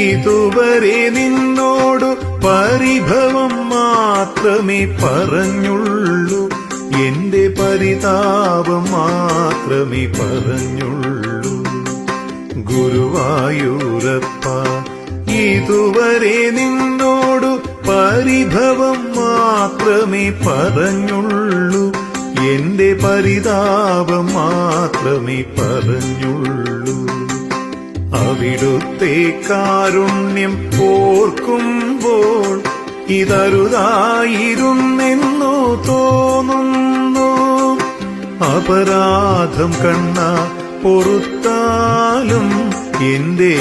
ഇതുവരെ നിന്നോടു പരിഭവം മാത്രമേ പറഞ്ഞുള്ളൂ, എന്റെ പരിതാപം മാത്രമേ പറഞ്ഞുള്ളൂ. ഗുരുവായൂരപ്പ, ഇതുവരെ നിന്നോടു പരിഭവം മാത്രമേ പറഞ്ഞുള്ളൂ, എന്റെ പരിതാപം മാത്രമേ പറഞ്ഞുള്ളൂ. അവിടുത്തെ കാരുണ്യം ഓർക്കുമ്പോൾ ഇതരുതായിരുന്നെന്നോ തോന്നുന്നു. അപരാധം കണ്ണ പൊറുത്താലും എന്റെ